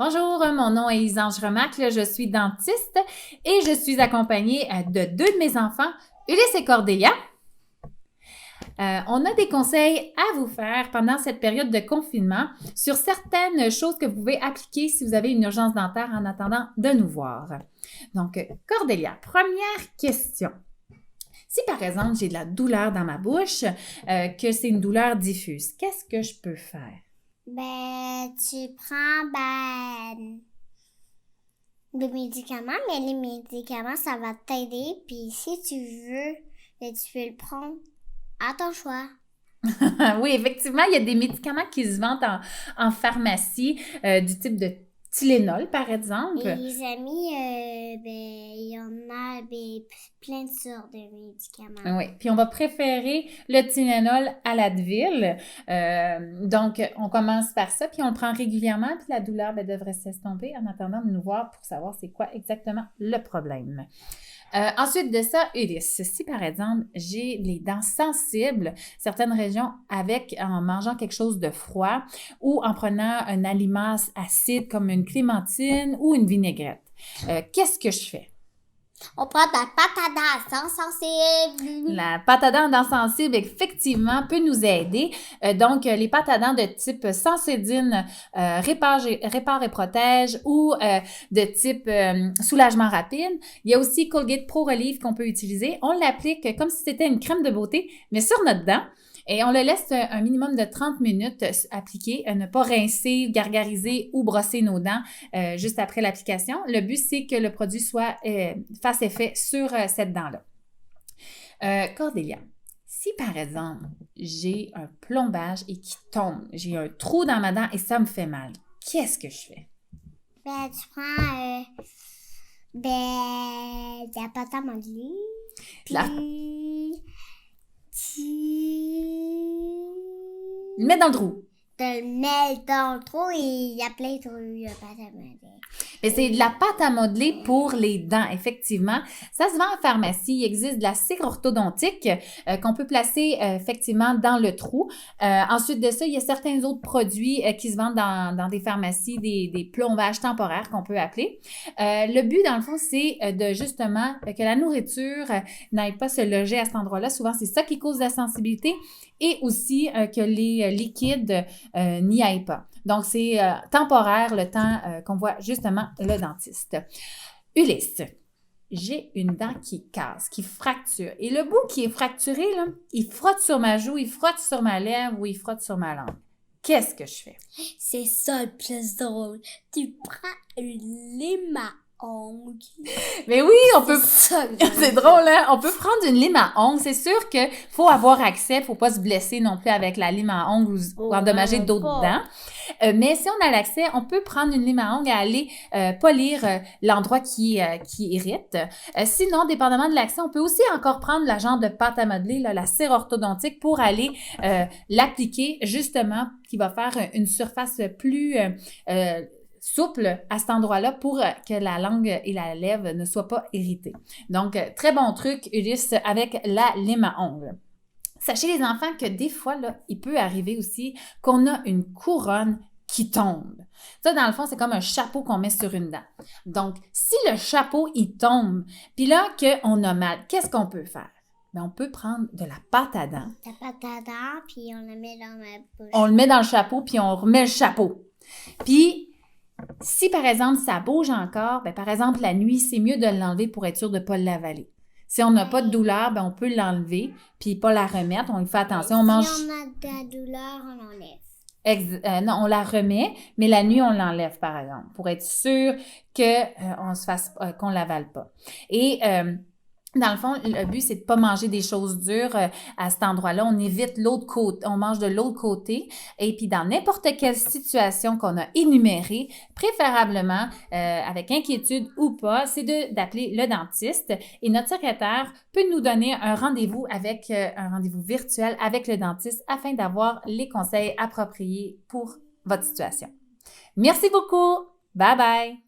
Bonjour, mon nom est Isange Remacle, je suis dentiste et je suis accompagnée de deux de mes enfants, Ulysse et Cordélia. On a des conseils à vous faire pendant cette période de confinement sur certaines choses que vous pouvez appliquer si vous avez une urgence dentaire en attendant de nous voir. Donc, Cordélia, première question. Si par exemple j'ai de la douleur dans ma bouche, que c'est une douleur diffuse, qu'est-ce que je peux faire? Tu prends des médicaments, mais les médicaments, ça va t'aider. Puis si tu veux, tu peux le prendre à ton choix. Oui, effectivement, il y a des médicaments qui se vendent en pharmacie, du type de Tylenol, par exemple. Et les amis, il y en a plein de sortes de médicaments. Oui, puis on va préférer le Tylenol à l'Advil. Donc, on commence par ça, puis on le prend régulièrement, puis la douleur devrait s'estomper en attendant de nous voir pour savoir c'est quoi exactement le problème. Ensuite de ça, Ulysse, si par exemple j'ai les dents sensibles, certaines régions en mangeant quelque chose de froid ou en prenant un aliment acide comme une clémentine ou une vinaigrette, qu'est-ce que je fais? On prend de la pâte à dents sensible. La pâte à dents sensible, effectivement, peut nous aider. Donc, les pâtes à dents de type Sensodyne, répare et protège ou de type soulagement rapide. Il y a aussi Colgate Pro Relief qu'on peut utiliser. On l'applique comme si c'était une crème de beauté, mais sur notre dent. Et on le laisse un minimum de 30 minutes appliquer, ne pas rincer, gargariser ou brosser nos dents juste après l'application. Le but, c'est que le produit fasse effet sur cette dent-là. Cordélia, si par exemple, j'ai un plombage et qui tombe, j'ai un trou dans ma dent et ça me fait mal, qu'est-ce que je fais? Tu prends de la pâte à modeler. Le mets dans le trou. Tu le mets dans le trou et il y a plein de trous de pâte à modeler. Et c'est de la pâte à modeler pour les dents, effectivement. Ça se vend en pharmacie. Il existe de la cire orthodontique qu'on peut placer effectivement dans le trou. Ensuite de ça, il y a certains autres produits qui se vendent dans des pharmacies, des plombages temporaires qu'on peut appeler. Le but, dans le fond, c'est de justement que la nourriture n'aille pas se loger à cet endroit-là. Souvent, c'est ça qui cause la sensibilité et aussi que les liquides n'y aillent pas. Donc, c'est temporaire le temps qu'on voit justement le dentiste. Ulysse, j'ai une dent qui casse, qui fracture. Et le bout qui est fracturé, là, il frotte sur ma joue, il frotte sur ma lèvre ou il frotte sur ma langue. Qu'est-ce que je fais? C'est ça le plus drôle. Tu prends une lime à ongles. Mais oui, on peut... C'est drôle, hein? On peut prendre une lime à ongles. C'est sûr qu'il faut avoir accès, faut pas se blesser non plus avec la lime à ongles ou endommager d'autres dents. Mais si on a l'accès, on peut prendre une lime à ongles et aller polir l'endroit qui irrite. Sinon, dépendamment de l'accès, on peut aussi encore prendre la genre de pâte à modeler, là, la cire orthodontique, pour aller l'appliquer justement, qui va faire une surface plus souple à cet endroit-là pour que la langue et la lèvre ne soient pas irritées. Donc, très bon truc, Ulysse, avec la lime à ongles. Sachez les enfants que des fois, là, il peut arriver aussi qu'on a une couronne qui tombe. Ça, dans le fond, c'est comme un chapeau qu'on met sur une dent. Donc, si le chapeau, il tombe, puis là, qu'on a mal, qu'est-ce qu'on peut faire? Bien, on peut prendre de la pâte à dents. La pâte à dents, puis on la met dans ma bouche. On le met dans le chapeau, puis on remet le chapeau. Puis, si, par exemple, ça bouge encore, bien, par exemple, la nuit, c'est mieux de l'enlever pour être sûr de ne pas l'avaler. Si on n'a pas de douleur, bien, on peut l'enlever, puis pas la remettre. On lui fait attention. Si on a de la douleur, on l'enlève. Non, on la remet, mais la nuit, on l'enlève, par exemple, pour être sûr qu'on ne l'avale pas. Et dans le fond, le but, c'est de pas manger des choses dures à cet endroit-là. On évite l'autre côté, on mange de l'autre côté. Et puis, dans n'importe quelle situation qu'on a énumérée, préférablement, avec inquiétude ou pas, c'est d'appeler le dentiste. Et notre secrétaire peut nous donner un rendez-vous virtuel avec le dentiste afin d'avoir les conseils appropriés pour votre situation. Merci beaucoup! Bye bye!